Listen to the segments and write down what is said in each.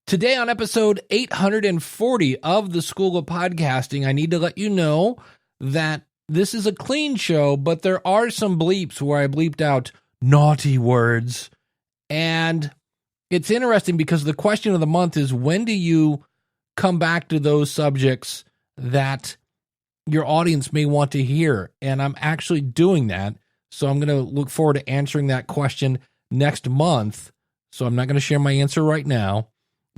Today on episode 840 of the School of Podcasting, I need to let you know that this is a clean show, but there are some bleeps where I bleeped out naughty words. And it's interesting because the question of the month is, when do you come back to those subjects that your audience may want to hear? And I'm actually doing that. So I'm going to look forward to answering that question next month. So I'm not going to share my answer right now.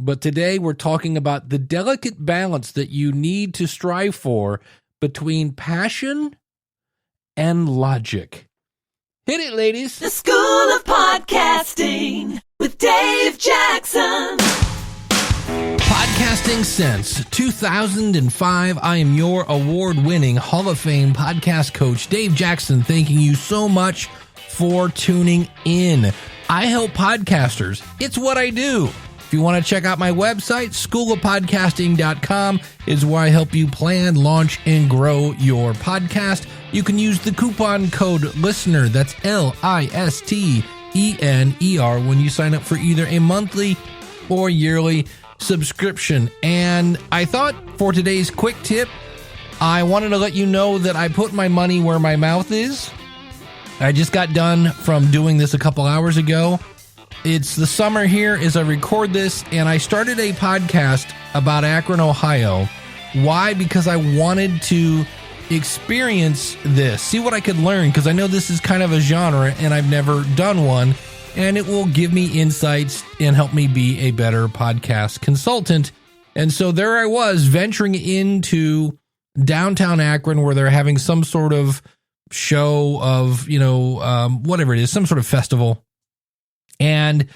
But today we're talking about the delicate balance that you need to strive for between passion and logic. Hit it, ladies. The School of Podcasting with Dave Jackson. Podcasting since 2005. I am your award-winning Hall of Fame podcast coach, Dave Jackson, thanking you so much for tuning in. I help podcasters. It's what I do. If you want to check out my website, schoolofpodcasting.com is where I help you plan, launch, and grow your podcast. You can use the coupon code LISTENER, that's LISTENER, when you sign up for either a monthly or yearly subscription. And I thought for today's quick tip, I wanted to let you know that I put my money where my mouth is. I just got done from doing this a couple hours ago. It's the summer here as I record this, and I started a podcast about Akron, Ohio. Why? Because I wanted to experience this, see what I could learn, because I know this is kind of a genre, and I've never done one, and it will give me insights and help me be a better podcast consultant. And so there I was, venturing into downtown Akron, where they're having some sort of show of, whatever it is, some sort of festival. And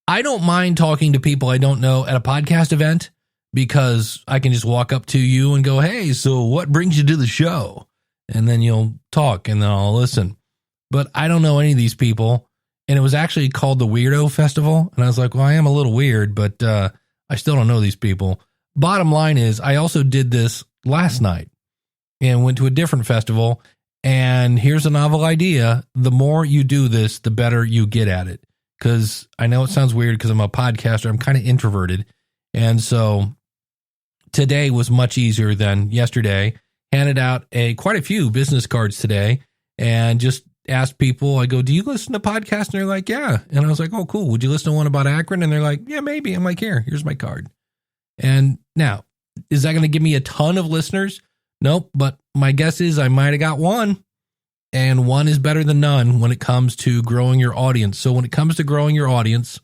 I don't mind talking to people I don't know at a podcast event, because I can just walk up to you and go, hey, so what brings you to the show? And then you'll talk and then I'll listen. But I don't know any of these people. And it was actually called the Weirdo Festival. And I was like, well, I am a little weird, but I still don't know these people. Bottom line is, I also did this last night and went to a different festival. And here's a novel idea. The more you do this, the better you get at it. Because I know it sounds weird because I'm a podcaster. I'm kind of introverted. And so today was much easier than yesterday. Handed out quite a few business cards today and just asked people, I go, do you listen to podcasts? And they're like, yeah. And I was like, oh, cool. Would you listen to one about Akron? And they're like, yeah, maybe. I'm like, here's my card. And now, is that going to give me a ton of listeners? Nope. But my guess is I might have got one. And one is better than none when it comes to growing your audience. So when it comes to growing your audience,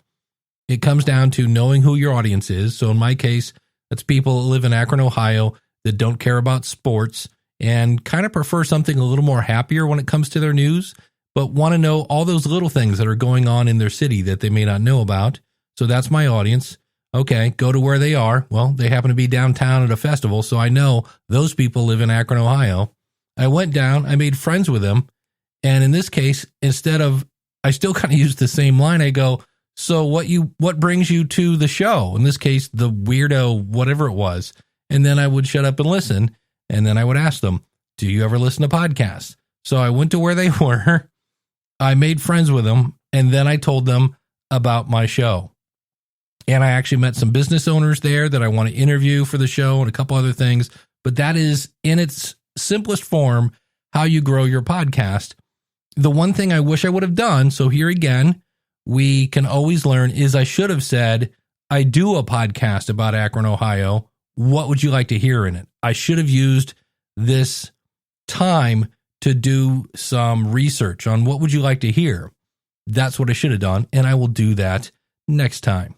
it comes down to knowing who your audience is. So in my case, that's people that live in Akron, Ohio, that don't care about sports and kind of prefer something a little more happier when it comes to their news, but want to know all those little things that are going on in their city that they may not know about. So that's my audience. Okay, go to where they are. Well, they happen to be downtown at a festival, so I know those people live in Akron, Ohio. I went down, I made friends with them, and in this case, I still kind of use the same line. I go, so what brings you to the show? In this case, the weirdo, whatever it was. And then I would shut up and listen, and then I would ask them, do you ever listen to podcasts? So I went to where they were, I made friends with them, and then I told them about my show. And I actually met some business owners there that I want to interview for the show and a couple other things, but that is in its simplest form how you grow your podcast. The one thing I wish I would have done, so here again, we can always learn, is I should have said, I do a podcast about Akron, Ohio. What would you like to hear in it? I should have used this time to do some research on what would you like to hear. That's what I should have done, and I will do that next time.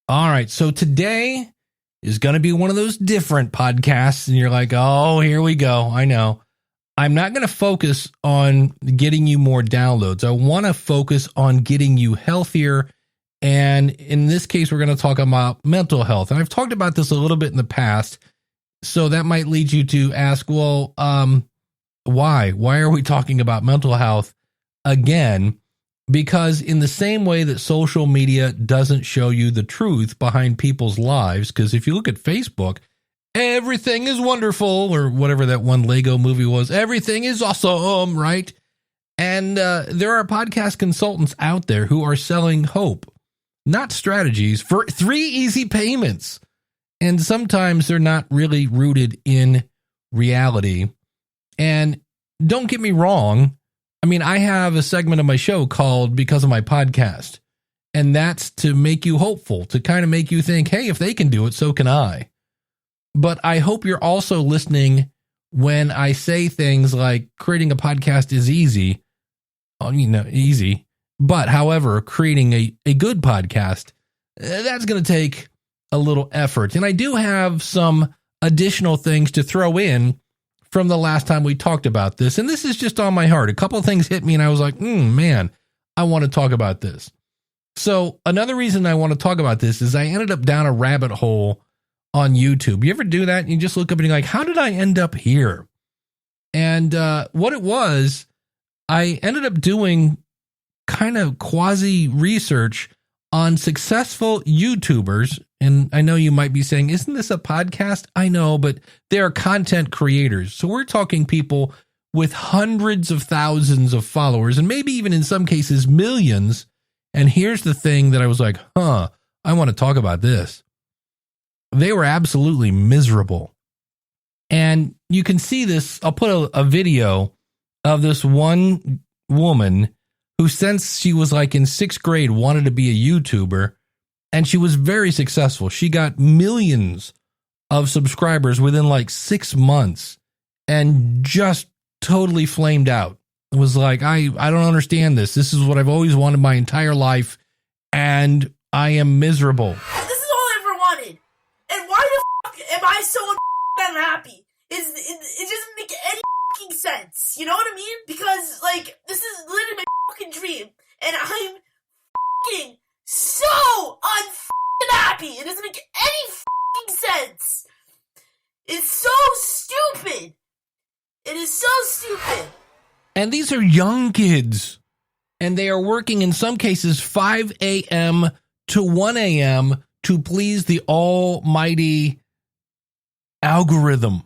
All right, so today is going to be one of those different podcasts, and you're like, oh, here we go. I know. I'm not going to focus on getting you more downloads. I want to focus on getting you healthier, and in this case, we're going to talk about mental health. And I've talked about this a little bit in the past, so that might lead you to ask, well, why? Why are we talking about mental health again? Because in the same way that social media doesn't show you the truth behind people's lives, because if you look at Facebook, everything is wonderful, or whatever that one Lego movie was, everything is awesome, right? And there are podcast consultants out there who are selling hope. not strategies, for 3 easy payments. And sometimes they're not really rooted in reality. And don't get me wrong. I mean, I have a segment of my show called Because of My Podcast. And that's to make you hopeful, to kind of make you think, hey, if they can do it, so can I. But I hope you're also listening when I say things like creating a podcast is easy. Easy. But however, creating a good podcast, that's going to take a little effort. And I do have some additional things to throw in from the last time we talked about this. And this is just on my heart. A couple of things hit me and I was like, man, I want to talk about this. So another reason I want to talk about this is I ended up down a rabbit hole on YouTube. You ever do that? And you just look up and you're like, how did I end up here? And what it was, I ended up doing kind of quasi research on successful YouTubers. And I know you might be saying, isn't this a podcast? I know, but they are content creators. So we're talking people with hundreds of thousands of followers and maybe even in some cases millions. And here's the thing that I was like, I want to talk about this. They were absolutely miserable. And you can see this. I'll put a video of this one woman who, since she was like in 6th grade, wanted to be a YouTuber. And she was very successful. She got millions of subscribers within like 6 months and just totally flamed out. It was like, I don't understand this. This is what I've always wanted my entire life, and I am miserable. This is all I ever wanted. And why the fuck am I so unhappy? It doesn't make any fucking sense. You know what I mean? Because, like, this is literally my fucking dream. And I'm fucking so unhappy. It doesn't make any fucking sense. It's so stupid. It is so stupid. And these are young kids. And they are working in some cases 5 a.m. to 1 a.m. to please the almighty algorithm.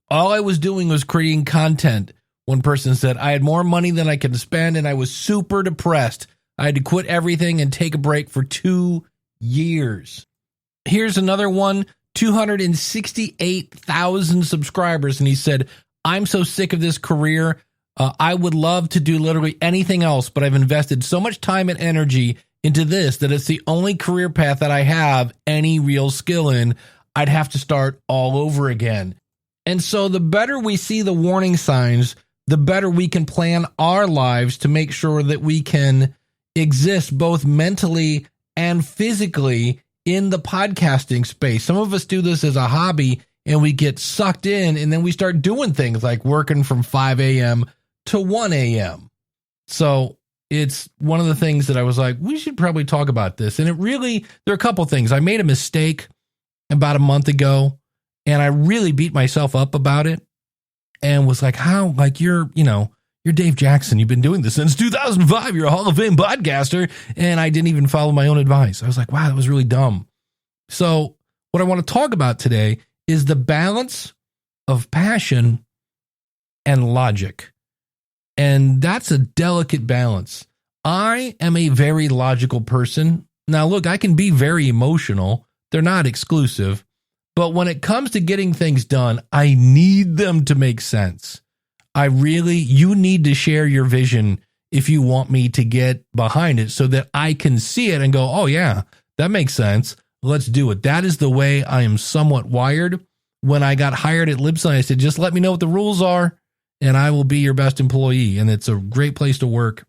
All I was doing was creating content. One person said, I had more money than I could spend and I was super depressed. I had to quit everything and take a break for 2 years. Here's another one, 268,000 subscribers. And he said, I'm so sick of this career. I would love to do literally anything else, but I've invested so much time and energy into this that it's the only career path that I have any real skill in. I'd have to start all over again. And so the better we see the warning signs, the better we can plan our lives to make sure that we can exist both mentally and physically in the podcasting space. Some of us do this as a hobby and we get sucked in and then we start doing things like working from 5 a.m. to 1 a.m. So it's one of the things that I was like, we should probably talk about this. And there are a couple things. I made a mistake about a month ago and I really beat myself up about it and was like, how, like you're Dave Jackson. You've been doing this since 2005. You're a Hall of Fame podcaster. And I didn't even follow my own advice. I was like, wow, that was really dumb. So what I want to talk about today is the balance of passion and logic. And that's a delicate balance. I am a very logical person. Now, look, I can be very emotional. They're not exclusive. But when it comes to getting things done, I need them to make sense. You need to share your vision if you want me to get behind it so that I can see it and go, oh yeah, that makes sense. Let's do it. That is the way I am somewhat wired. When I got hired at Libsyn, I said, just let me know what the rules are and I will be your best employee. And it's a great place to work.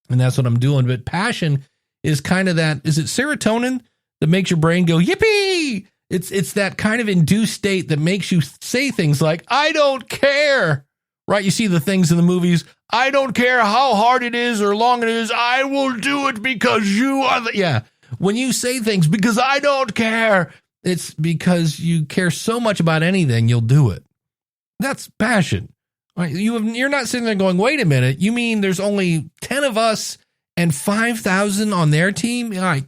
And that's what I'm doing. But passion is kind of that, is it serotonin that makes your brain go, yippee? It's that kind of induced state that makes you say things like, I don't care. Right? You see the things in the movies. I don't care how hard it is or long it is. I will do it because you are yeah. When you say things because I don't care, it's because you care so much about anything, you'll do it. That's passion. Right? You're not sitting there going, wait a minute. You mean there's only 10 of us and 5,000 on their team? Yeah,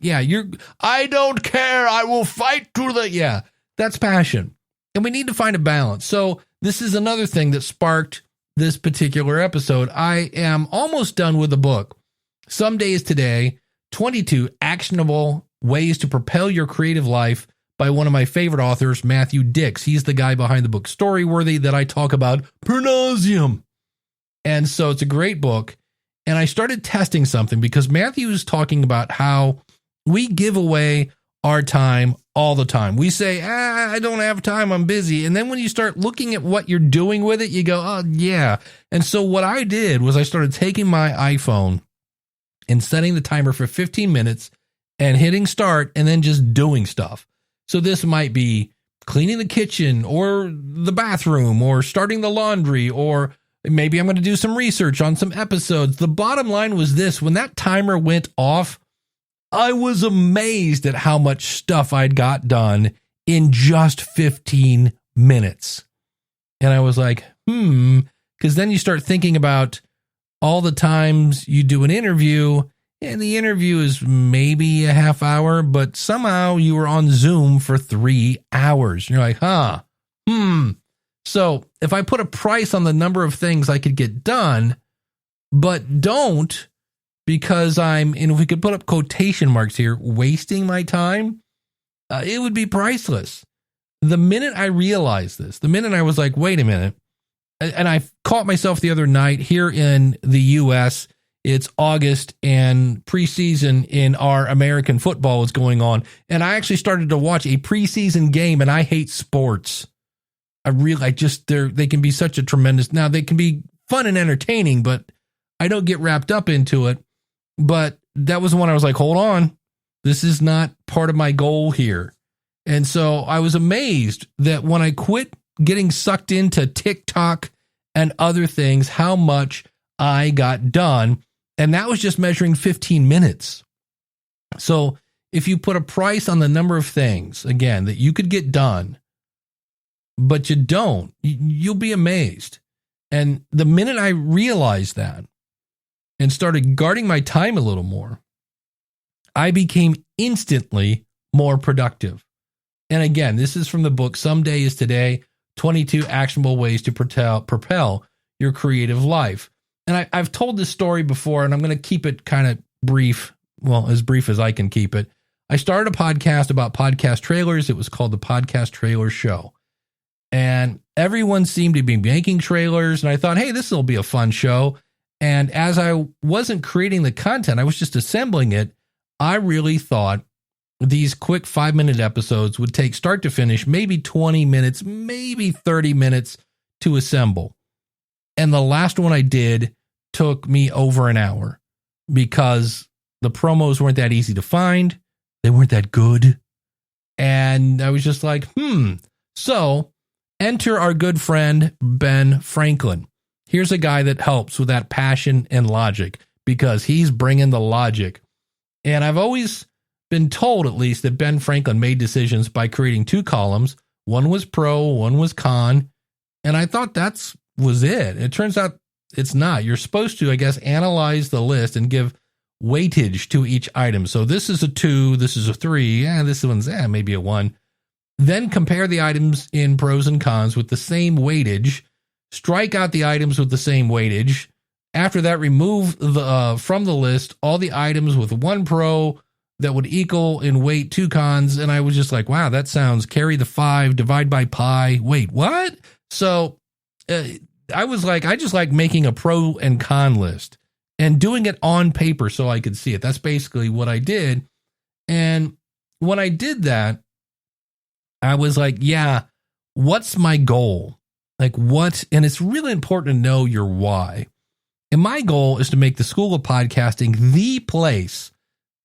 I don't care. I will fight to yeah, that's passion. And we need to find a balance. So this is another thing that sparked this particular episode. I am almost done with the book. Some Days Today, 22 Actionable Ways to Propel Your Creative Life by one of my favorite authors, Matthew Dix. He's the guy behind the book Storyworthy that I talk about per nauseum. And so it's a great book. And I started testing something because Matthew is talking about how we give away our time all the time. We say, I don't have time, I'm busy. And then when you start looking at what you're doing with it, you go, oh, yeah. And so what I did was I started taking my iPhone and setting the timer for 15 minutes and hitting start and then just doing stuff. So this might be cleaning the kitchen or the bathroom or starting the laundry, or maybe I'm going to do some research on some episodes. The bottom line was this: when that timer went off, I was amazed at how much stuff I'd got done in just 15 minutes. And I was like, because then you start thinking about all the times you do an interview, and the interview is maybe a half hour, but somehow you were on Zoom for 3 hours. And you're like, So if I put a price on the number of things I could get done, but don't, because and if we could put up quotation marks here, wasting my time, it would be priceless. The minute I realized this, the minute I was like, wait a minute, and I caught myself the other night here in the U.S., it's August and preseason in our American football is going on. And I actually started to watch a preseason game, and I hate sports. They can be such a tremendous, now they can be fun and entertaining, but I don't get wrapped up into it. But that was the one I was like, hold on, this is not part of my goal here. And so I was amazed that when I quit getting sucked into TikTok and other things, how much I got done. And that was just measuring 15 minutes. So if you put a price on the number of things, again, that you could get done, but you don't, you'll be amazed. And the minute I realized that and started guarding my time a little more, I became instantly more productive. And again, this is from the book Someday is Today, 22 Actionable Ways to Propel Your Creative Life. And I've told this story before, and I'm going to keep it kind of brief, well, as brief as I can keep it. I started a podcast about podcast trailers. It was called the Podcast Trailer Show. And everyone seemed to be making trailers, and I thought, hey, this will be a fun show. And as I wasn't creating the content, I was just assembling it, I really thought these quick 5-minute episodes would take start to finish, maybe 20 minutes, maybe 30 minutes to assemble. And the last one I did took me over an hour because the promos weren't that easy to find. They weren't that good. And I was just like, So enter our good friend, Ben Franklin. Here's a guy that helps with that passion and logic because he's bringing the logic. And I've always been told, at least, that Ben Franklin made decisions by creating 2 columns. One was pro, one was con. And I thought that was it. It turns out it's not. You're supposed to, I guess, analyze the list and give weightage to each item. So this is a 2, this is a 3, this one's maybe a 1. Then compare the items in pros and cons with the same weightage. Strike out the items with the same weightage. After that, remove from the list all the items with 1 pro that would equal in weight 2 cons. And I was just like, wow, that sounds carry the 5, divide by pi. Wait, what? So I was like, I just like making a pro and con list and doing it on paper so I could see it. That's basically what I did. And when I did that, I was like, yeah, what's my goal? Like what? And it's really important to know your why. And my goal is to make the School of Podcasting the place,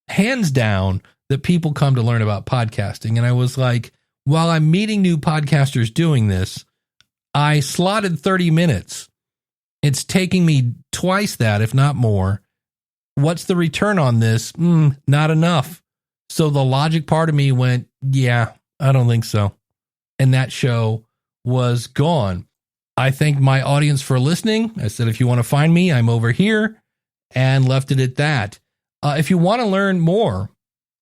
hands down, that people come to learn about podcasting. And I was like, while I'm meeting new podcasters doing this, I slotted 30 minutes. It's taking me twice that, if not more. What's the return on this? Not enough. So the logic part of me went, yeah, I don't think so. And that show was gone. I thank my audience for listening. I said, if you want to find me, I'm over here, and left it at that. If you want to learn more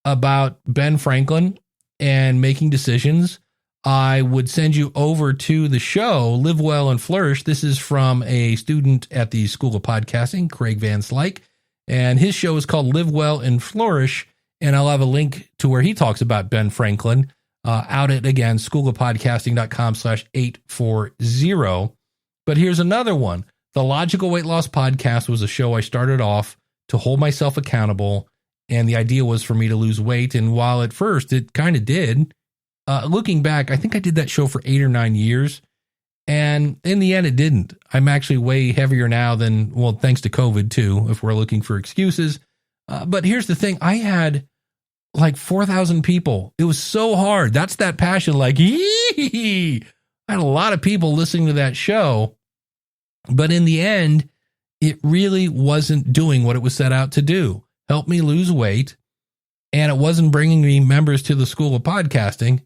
about Ben Franklin and making decisions, I would send you over to the show, Live Well and Flourish. This is from a student at the School of Podcasting, Craig Van Slyke. And his show is called Live Well and Flourish. And I'll have a link to where he talks about Ben Franklin out at, again, schoolofpodcasting.com/840. But here's another one. The Logical Weight Loss Podcast was a show I started off to hold myself accountable. And the idea was for me to lose weight. And while at first it kind of did, looking back, I think I did that show for 8 or 9 years. And in the end, it didn't. I'm actually way heavier now than, well, thanks to COVID too, if we're looking for excuses. But here's the thing. I had like 4,000 people. It was so hard. That's that passion. Like, I had a lot of people listening to that show. But in the end, it really wasn't doing what it was set out to do. Help me lose weight. And it wasn't bringing me members to the School of Podcasting.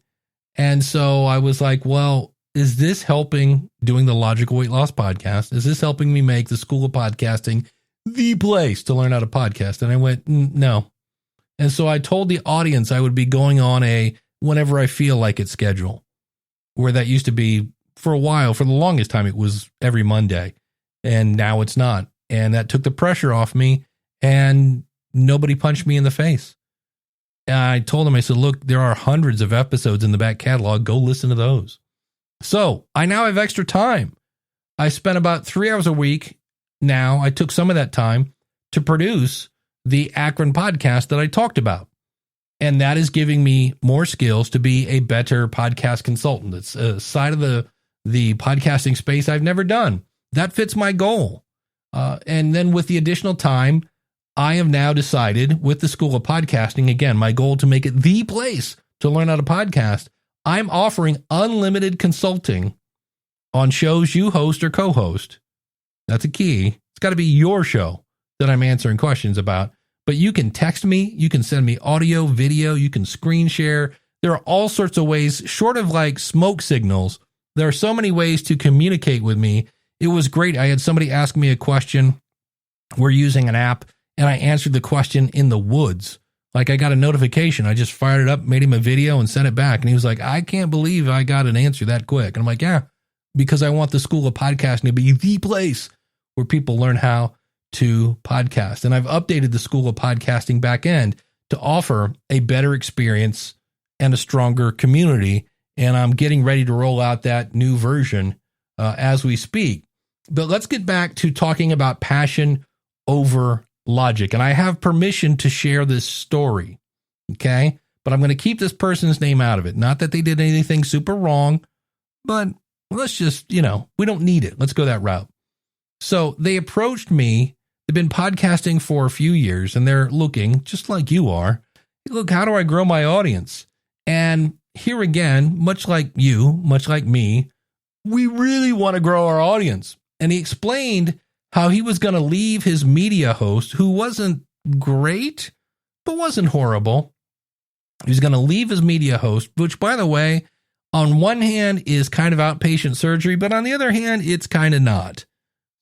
And so I was like, well, is this helping doing the Logical Weight Loss Podcast? Is this helping me make the School of Podcasting the place to learn how to podcast? And I went, no. And so I told the audience I would be going on a whenever I feel like it schedule, where that used to be for a while. For the longest time, it was every Monday. And now it's not. And that took the pressure off me. And nobody punched me in the face. And I told him, I said, look, there are hundreds of episodes in the back catalog. Go listen to those. So I now have extra time. I spent about 3 hours a week. Now I took some of that time to produce the Akron podcast that I talked about. And that is giving me more skills to be a better podcast consultant. It's a side of the podcasting space I've never done. That fits my goal. And then with the additional time, I have now decided with the School of Podcasting, again, my goal to make it the place to learn how to podcast. I'm offering unlimited consulting on shows you host or co-host. That's a key. It's got to be your show that I'm answering questions about. But you can text me. You can send me audio, video. You can screen share. There are all sorts of ways, short of like smoke signals. There are so many ways to communicate with me. It was great. I had somebody ask me a question. We're using an app. And I answered the question in the woods. Like I got a notification. I just fired it up, made him a video and sent it back. And he was like, I can't believe I got an answer that quick. And I'm like, yeah, because I want the School of Podcasting to be the place where people learn how to podcast. And I've updated the School of Podcasting back end to offer a better experience and a stronger community. And I'm getting ready to roll out that new version as we speak. But let's get back to talking about passion over logic. And I have permission to share this story. Okay. But I'm going to keep this person's name out of it. Not that they did anything super wrong, but let's just, we don't need it. Let's go that route. So they approached me. They've been podcasting for a few years and they're looking just like you are. Look, how do I grow my audience? And here again, much like you, much like me, we really want to grow our audience. And he explained how he was going to leave his media host, who wasn't great, but wasn't horrible. He was going to leave his media host, which, by the way, on one hand is kind of outpatient surgery, but on the other hand, it's kind of not.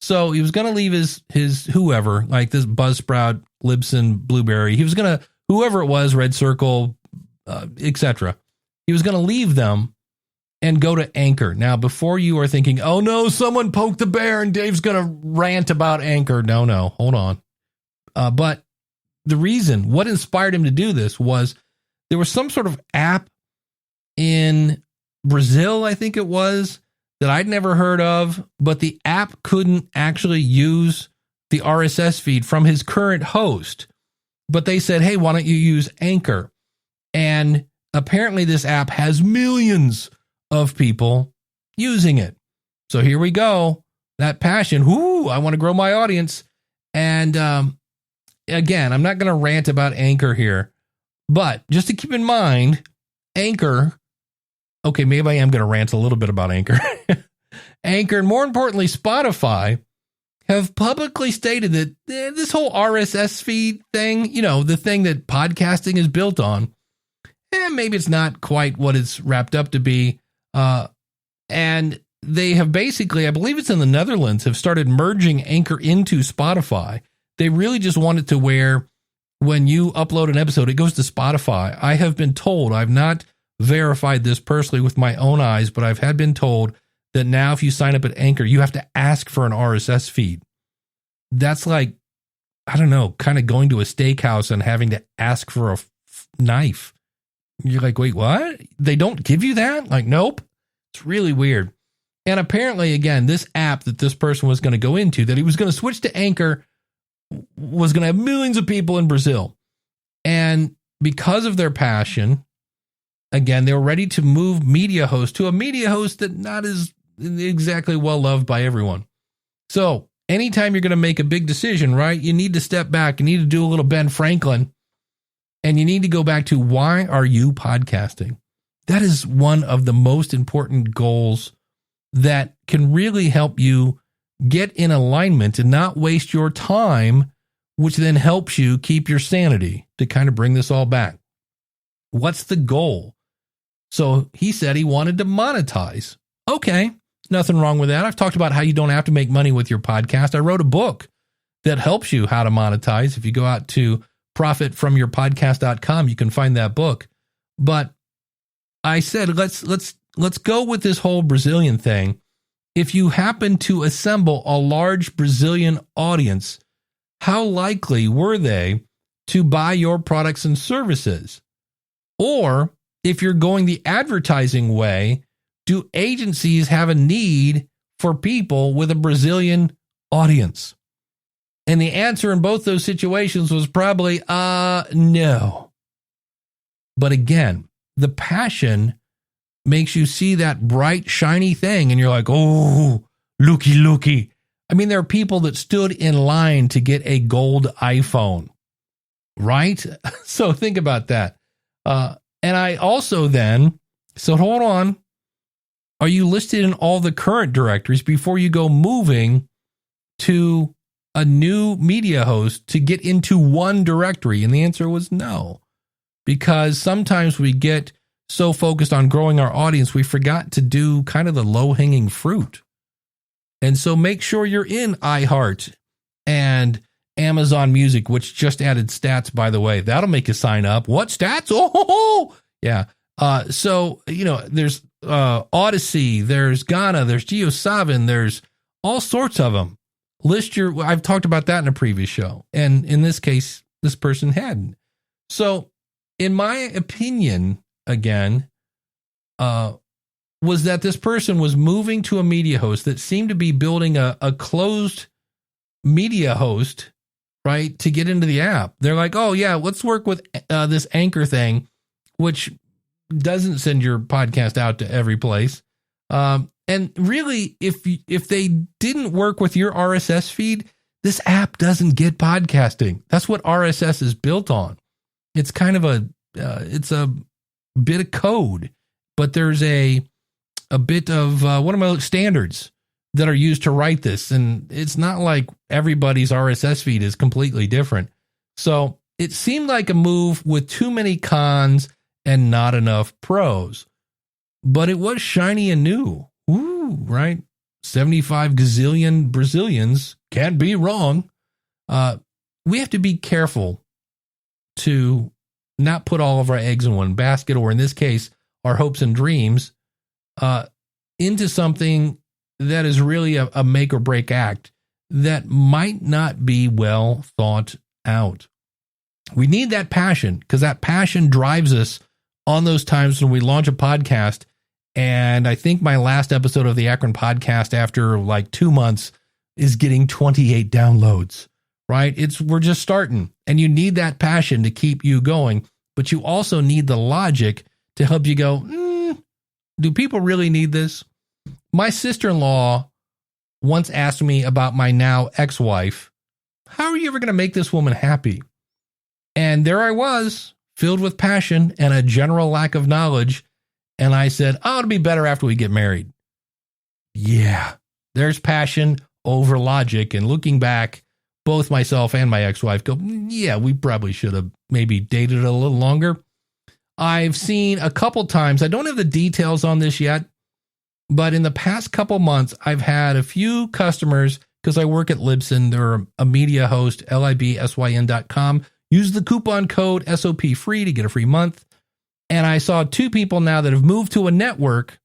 So he was going to leave his whoever, like this Buzzsprout, Libsyn, Blueberry. He was going to, whoever it was, Red Circle, etc. He was going to leave them and go to Anchor. Now, before you are thinking, oh no, someone poked the bear and Dave's going to rant about Anchor. No, hold on. But the reason, what inspired him to do this was there was some sort of app in Brazil, I think it was, that I'd never heard of, but the app couldn't actually use the RSS feed from his current host. But they said, hey, why don't you use Anchor? And apparently this app has millions of people using it. So here we go. That passion. I want to grow my audience. And again, I'm not going to rant about Anchor here, but just to keep in mind, Anchor. Okay, maybe I am going to rant a little bit about Anchor. Anchor, and more importantly, Spotify, have publicly stated that this whole RSS feed thing, the thing that podcasting is built on, maybe it's not quite what it's wrapped up to be. And they have basically, I believe it's in the Netherlands, have started merging Anchor into Spotify. They really just want it to where when you upload an episode, it goes to Spotify. I have been told, I've not verified this personally with my own eyes, but I've had been told that now if you sign up at Anchor, you have to ask for an RSS feed. That's like I don't know, kind of going to a steakhouse and having to ask for a knife. You're like, wait, what? They don't give you that? Like, nope. It's really weird. And apparently, again, this app that this person was going to go into, that he was going to switch to Anchor, was going to have millions of people in Brazil. And because of their passion, again, they were ready to move media host to a media host that not is exactly well loved by everyone. So anytime you're going to make a big decision, right, you need to step back. You need to do a little Ben Franklin. And you need to go back to, why are you podcasting? That is one of the most important goals that can really help you get in alignment and not waste your time, which then helps you keep your sanity, to kind of bring this all back. What's the goal? So he said he wanted to monetize. Okay, nothing wrong with that. I've talked about how you don't have to make money with your podcast. I wrote a book that helps you how to monetize. If you go out to profitfromyourpodcast.com, you can find that book. But I said, let's go with this whole Brazilian thing. If you happen to assemble a large Brazilian audience, how likely were they to buy your products and services? Or if you're going the advertising way, do agencies have a need for people with a Brazilian audience? And the answer in both those situations was probably, no. But again, the passion makes you see that bright, shiny thing, and you're like, oh, looky. I mean, there are people that stood in line to get a gold iPhone, right? So think about that. And I also then said, hold on. Are you listed in all the current directories before you go moving to a new media host to get into one directory? And the answer was no, because sometimes we get so focused on growing our audience, we forgot to do kind of the low-hanging fruit. And so make sure you're in iHeart and Amazon Music, which just added stats, by the way. That'll make you sign up. What stats? Oh, yeah. So, there's Odyssey, there's Ghana, there's JioSaavn, there's all sorts of them. I've talked about that in a previous show. And in this case, this person hadn't. So in my opinion, again, was that this person was moving to a media host that seemed to be building a closed media host, right, to get into the app. They're like, oh yeah, let's work with this Anchor thing, which doesn't send your podcast out to every place. And really, if they didn't work with your RSS feed, this app doesn't get podcasting. That's what RSS is built on. It's kind of it's a bit of code, but there's a bit of one of my standards that are used to write this. And it's not like everybody's RSS feed is completely different. So it seemed like a move with too many cons and not enough pros, but it was shiny and new. Ooh, right? 75 gazillion Brazilians can't be wrong. We have to be careful to not put all of our eggs in one basket, or in this case, our hopes and dreams, into something that is really a make or break act that might not be well thought out. We need that passion, because that passion drives us on those times when we launch a podcast. And I think my last episode of the Akron podcast, after like 2 months, is getting 28 downloads, right? We're just starting, and you need that passion to keep you going, but you also need the logic to help you go, do people really need this? My sister-in-law once asked me about my now ex-wife, how are you ever going to make this woman happy? And there I was, filled with passion and a general lack of knowledge. And I said, it'll be better after we get married. Yeah, there's passion over logic. And looking back, both myself and my ex-wife go, yeah, we probably should have maybe dated a little longer. I've seen a couple times, I don't have the details on this yet, but in the past couple months, I've had a few customers, because I work at Libsyn, they're a media host, libsyn.com. Use the coupon code SOP free to get a free month. And I saw 2 people now that have moved to a network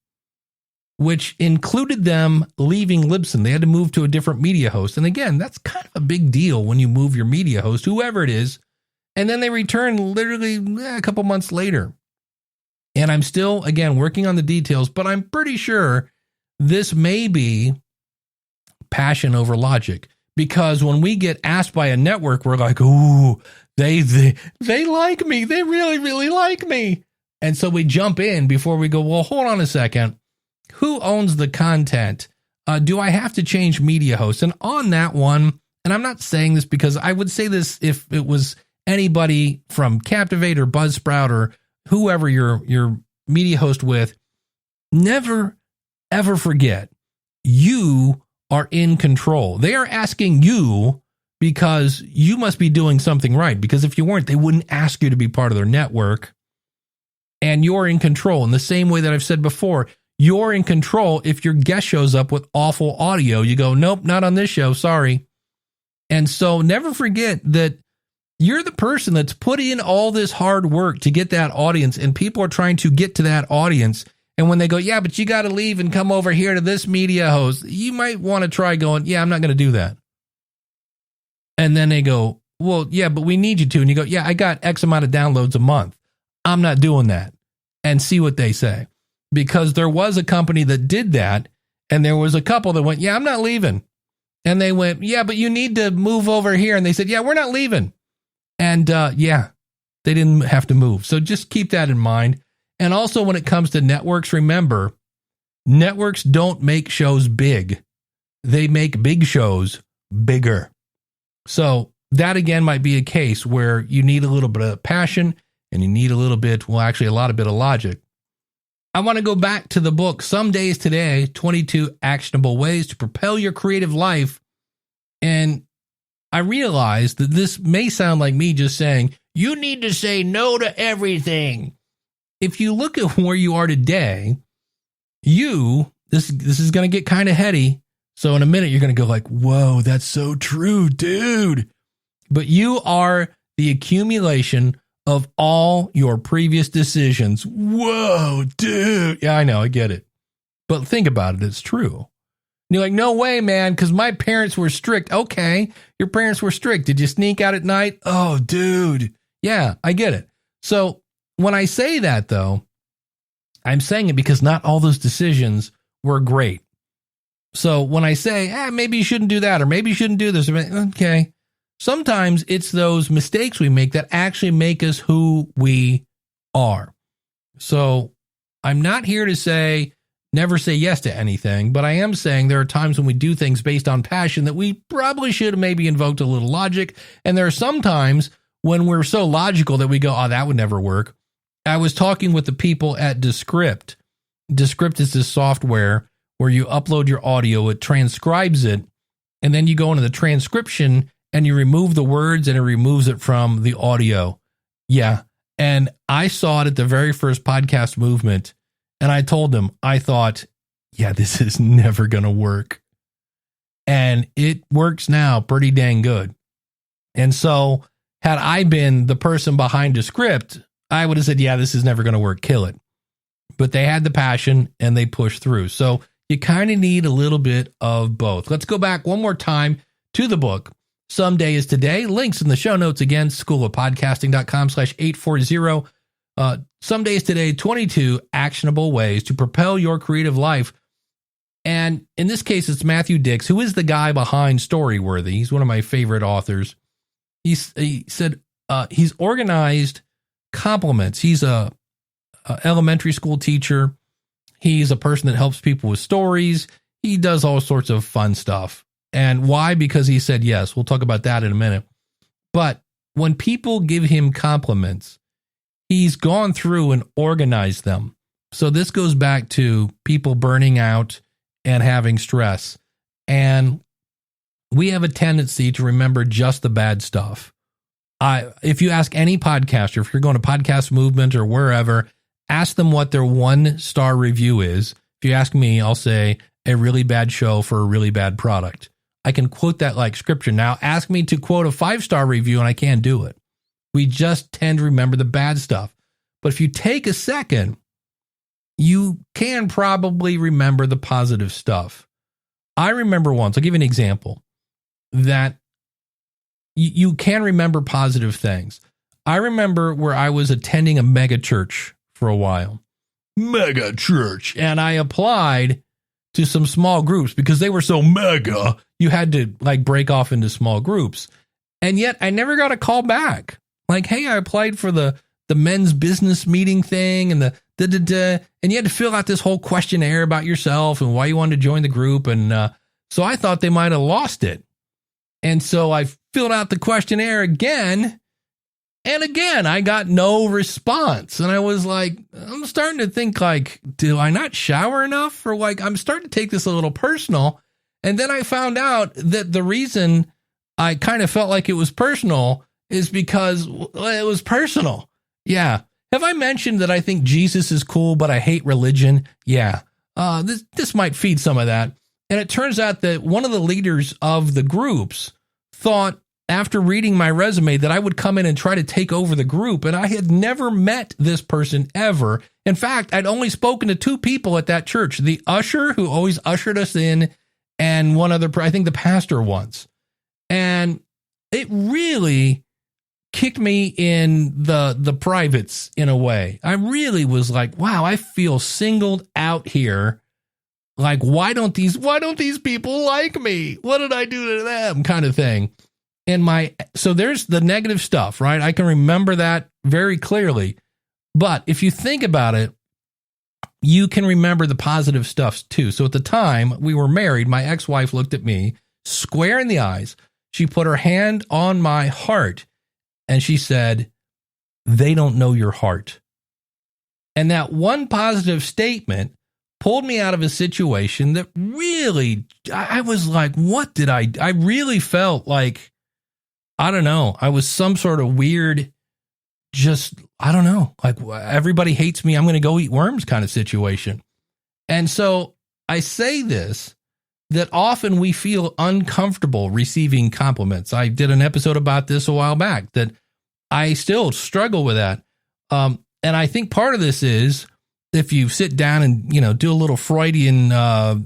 which included them leaving Libsyn. They had to move to a different media host. And again, that's kind of a big deal when you move your media host, whoever it is. And then they return literally a couple months later. And I'm still, again, working on the details, but I'm pretty sure this may be passion over logic. Because when we get asked by a network, we're like, ooh, they like me. They really, really like me. And so we jump in before we go, well, hold on a second. Who owns the content? Do I have to change media hosts? And on that one, and I'm not saying this because I would say this if it was anybody from Captivate or Buzzsprout or whoever your media host with, never, ever forget you are in control. They are asking you because you must be doing something right. Because if you weren't, they wouldn't ask you to be part of their network. And you're in control. In the same way that I've said before, you're in control. If your guest shows up with awful audio, you go, nope, not on this show. Sorry. And so never forget that you're the person that's put in all this hard work to get that audience, and people are trying to get to that audience. And when they go, yeah, but you got to leave and come over here to this media host, you might want to try going, yeah, I'm not going to do that. And then they go, well, yeah, but we need you to. And you go, yeah, I got X amount of downloads a month. I'm not doing that. And see what they say. Because there was a company that did that, and there was a couple that went, yeah, I'm not leaving. And they went, yeah, but you need to move over here. And they said, yeah, we're not leaving. And yeah, they didn't have to move. So just keep that in mind. And also when it comes to networks, remember, networks don't make shows big. They make big shows bigger. So that again might be a case where you need a little bit of passion and you need a little bit, well, actually a lot of bit of logic. I want to go back to the book, Some Days Today, 22 Actionable Ways to Propel Your Creative Life. And I realized that this may sound like me just saying, you need to say no to everything. If you look at where you are today, this is going to get kind of heady. So in a minute, you're going to go like, whoa, that's so true, dude. But you are the accumulation of all your previous decisions. Whoa, dude. Yeah, I know. I get it. But think about it. It's true. And you're like, no way, man, because my parents were strict. Okay, your parents were strict. Did you sneak out at night? Oh, dude. Yeah, I get it. So when I say that, though, I'm saying it because not all those decisions were great. So when I say, maybe you shouldn't do that, or maybe you shouldn't do this, okay. Sometimes it's those mistakes we make that actually make us who we are. So I'm not here to say never say yes to anything, but I am saying there are times when we do things based on passion that we probably should have maybe invoked a little logic. And there are some times when we're so logical that we go, oh, that would never work. I was talking with the people at Descript. Descript is this software where you upload your audio, it transcribes it, and then you go into the transcription and you remove the words and it removes it from the audio. Yeah. And I saw it at the very first podcast movement. And I told them, I thought, yeah, this is never going to work. And it works now pretty dang good. And so had I been the person behind a script, I would have said, yeah, this is never going to work. Kill it. But they had the passion and they pushed through. So you kind of need a little bit of both. Let's go back one more time to the book. Someday is Today. Links in the show notes again, schoolofpodcasting.com/840. Someday is Today, 22 actionable ways to propel your creative life. And in this case, it's Matthew Dix, who is the guy behind Storyworthy. He's one of my favorite authors. He said he's organized compliments. He's a elementary school teacher. He's a person that helps people with stories. He does all sorts of fun stuff. And why? Because he said yes. We'll talk about that in a minute. But when people give him compliments, he's gone through and organized them. So this goes back to people burning out and having stress. And we have a tendency to remember just the bad stuff. If you ask any podcaster, if you're going to Podcast Movement or wherever, ask them what their 1-star review is. If you ask me, I'll say a really bad show for a really bad product. I can quote that like scripture. Now ask me to quote a 5-star review and I can't do it. We just tend to remember the bad stuff. But if you take a second you can probably remember the positive stuff. I remember once, I'll give you an example, that you can remember positive things. I remember where I was attending a mega church for a while. Mega church. And I applied to some small groups because they were so mega, you had to like break off into small groups. And yet I never got a call back. Like, hey, I applied for the men's business meeting thing and and you had to fill out this whole questionnaire about yourself and why you wanted to join the group. And so I thought they might have lost it. And so I filled out the questionnaire again. And again, I got no response. And I was like, I'm starting to think like, do I not shower enough? Or like, I'm starting to take this a little personal. And then I found out that the reason I kind of felt like it was personal is because it was personal. Yeah. Have I mentioned that I think Jesus is cool, but I hate religion? Yeah. This might feed some of that. And it turns out that one of the leaders of the groups thought after reading my resume that I would come in and try to take over the group. And I had never met this person ever. In fact, I'd only spoken to 2 people at that church, the usher who always ushered us in and one other, I think the pastor once. And it really kicked me in the privates in a way. I really was like, wow, I feel singled out here. Like, why don't these people like me? What did I do to them? Kind of thing. And so there's the negative stuff, right? I can remember that very clearly. But if you think about it, you can remember the positive stuff too. So at the time we were married, my ex-wife looked at me square in the eyes. She put her hand on my heart and she said, "They don't know your heart." And that one positive statement pulled me out of a situation that really, I was like, what did I really felt like, I don't know. I was some sort of weird, just, I don't know, like everybody hates me, I'm going to go eat worms kind of situation. And so I say this, that often we feel uncomfortable receiving compliments. I did an episode about this a while back, that I still struggle with that. And I think part of this is, if you sit down and, do a little Freudian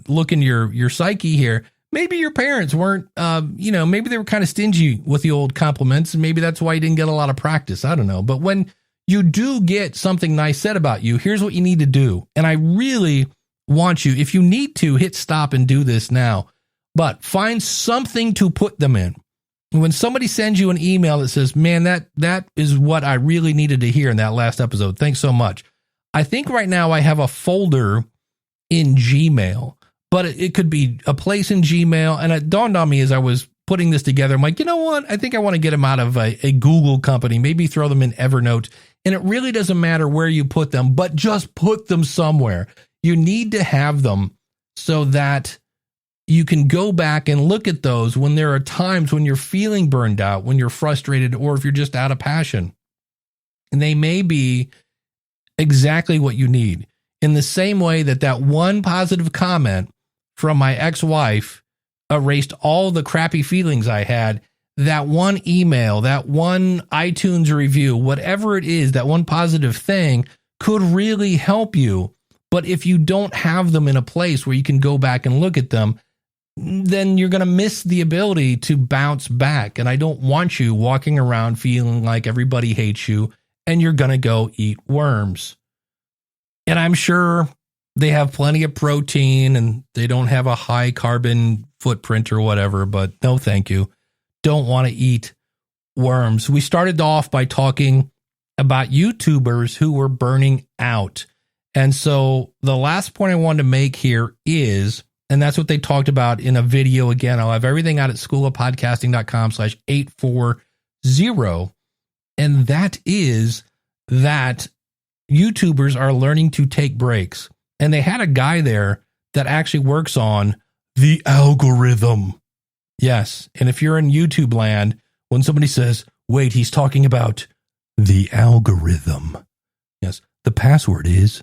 look in your psyche here, maybe your parents weren't, maybe they were kind of stingy with the old compliments, and maybe that's why you didn't get a lot of practice. I don't know. But when you do get something nice said about you, here's what you need to do. And I really want you, if you need to, hit stop and do this now, but find something to put them in. When somebody sends you an email that says, man, that is what I really needed to hear in that last episode. Thanks so much. I think right now I have a folder in Gmail, but it could be a place in Gmail. And it dawned on me as I was putting this together, I'm like, you know what? I think I want to get them out of a Google company, maybe throw them in Evernote. And it really doesn't matter where you put them, but just put them somewhere. You need to have them so that you can go back and look at those when there are times when you're feeling burned out, when you're frustrated, or if you're just out of passion. And they may be exactly what you need. In the same way that one positive comment from my ex-wife erased all the crappy feelings I had, that one email, that one iTunes review, whatever it is, that one positive thing could really help you. But if you don't have them in a place where you can go back and look at them, then you're going to miss the ability to bounce back. And I don't want you walking around feeling like everybody hates you and you're going to go eat worms. And I'm sure they have plenty of protein and they don't have a high carbon footprint or whatever, but no, thank you. Don't want to eat worms. We started off by talking about YouTubers who were burning out. And so the last point I wanted to make here is, and that's what they talked about in a video. Again, I'll have everything out at schoolofpodcasting.com/840. And that is that YouTubers are learning to take breaks. And they had a guy there that actually works on the algorithm. Yes. And if you're in YouTube land, when somebody says, wait, he's talking about the algorithm. Yes. The password is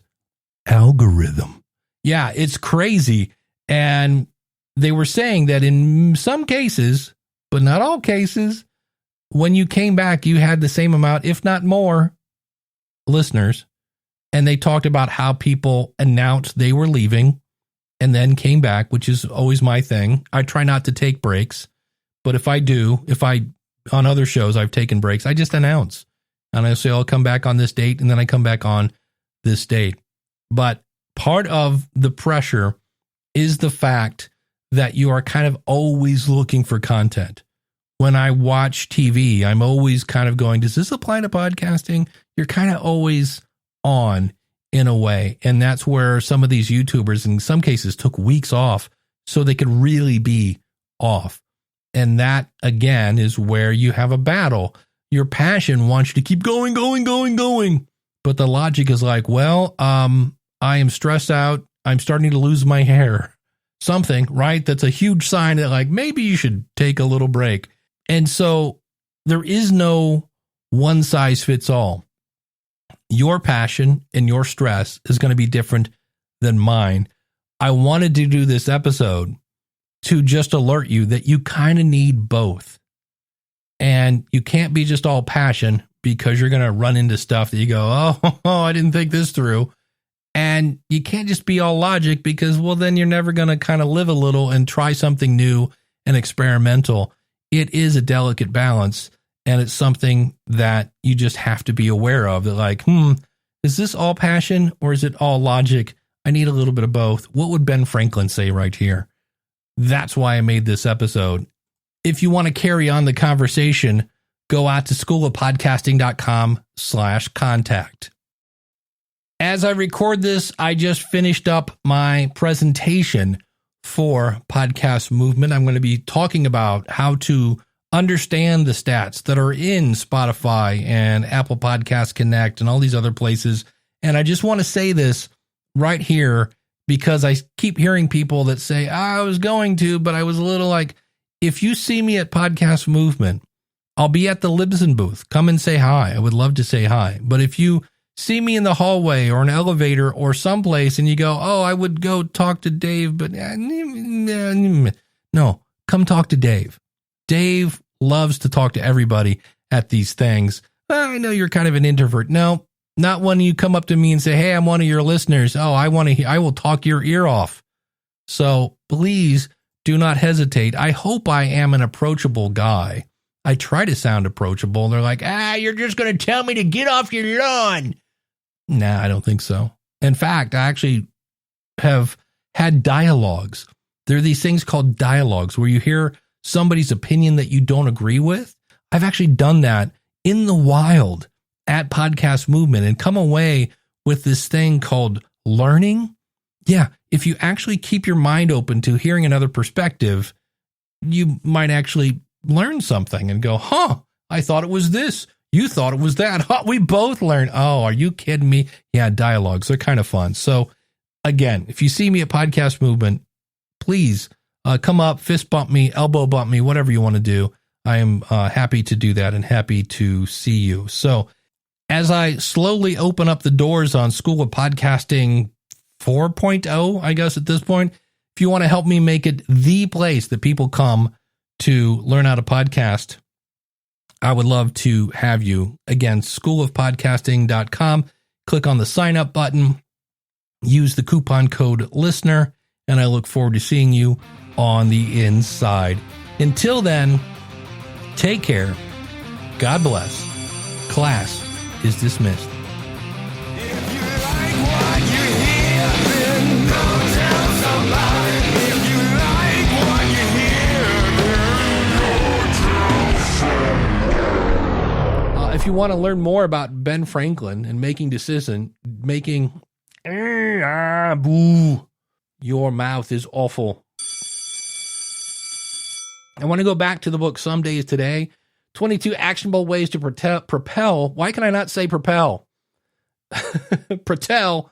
algorithm. Yeah, it's crazy. And they were saying that in some cases, but not all cases, when you came back, you had the same amount, if not more, listeners. And they talked about how people announced they were leaving and then came back, which is always my thing. I try not to take breaks, but if I on other shows, I've taken breaks, I just announce. And I say, I'll come back on this date, and then I come back on this date. But part of the pressure is the fact that you are kind of always looking for content. When I watch TV, I'm always kind of going, does this apply to podcasting? You're kind of always on in a way. And that's where some of these YouTubers in some cases took weeks off so they could really be off. And that, again, is where you have a battle. Your passion wants you to keep going. But the logic is like, well, I am stressed out. I'm starting to lose my hair. Something, right? That's a huge sign that like, maybe you should take a little break. And so there is no one size fits all. Your passion and your stress is going to be different than mine. I wanted to do this episode to just alert you that you kind of need both. And you can't be just all passion, because you're going to run into stuff that you go, oh, I didn't think this through. And you can't just be all logic, because, well, then you're never going to kind of live a little and try something new and experimental. It is a delicate balance, and it's something that you just have to be aware of, that like, is this all passion or is it all logic? I need a little bit of both. What would Ben Franklin say right here? That's why I made this episode. If you want to carry on the conversation, go out to schoolofpodcasting.com/contact. As I record this, I just finished up my presentation for Podcast Movement. I'm going to be talking about how to understand the stats that are in Spotify and Apple Podcast Connect and all these other places. And I just want to say this right here, because I keep hearing people that say, I was going to, but I was a little like, if you see me at Podcast Movement, I'll be at the Libsyn booth. Come and say hi. I would love to say hi. But if you see me in the hallway or an elevator or someplace and you go, oh, I would go talk to Dave, but no, come talk to Dave. Dave loves to talk to everybody at these things. I know you're kind of an introvert. No, not when you come up to me and say, hey, I'm one of your listeners. Oh, I will talk your ear off. So please do not hesitate. I hope I am an approachable guy. I try to sound approachable. They're like, you're just going to tell me to get off your lawn. Nah, I don't think so. In fact, I actually have had dialogues. There are these things called dialogues where you hear somebody's opinion that you don't agree with. I've actually done that in the wild at Podcast Movement and come away with this thing called learning. Yeah, if you actually keep your mind open to hearing another perspective, you might actually learn something and go, I thought it was this. You thought it was that. We both learned. Oh, are you kidding me? Yeah, dialogues. They're kind of fun. So again, if you see me at Podcast Movement, please come up, fist bump me, elbow bump me, whatever you want to do. I am happy to do that and happy to see you. So as I slowly open up the doors on School of Podcasting 4.0, I guess at this point, if you want to help me make it the place that people come to learn how to podcast, I would love to have you. Again, schoolofpodcasting.com. Click on the sign up button. Use the coupon code LISTENER, and I look forward to seeing you on the inside. Until then, take care. God bless. Class is dismissed. If you like what you hear, then go tell somebody. If you like what you hear, then go tell somebody. If you want to learn more about Ben Franklin and making your mouth is awful. I want to go back to the book Some Days Today. 22 actionable ways to propel. Why can I not say propel? Propel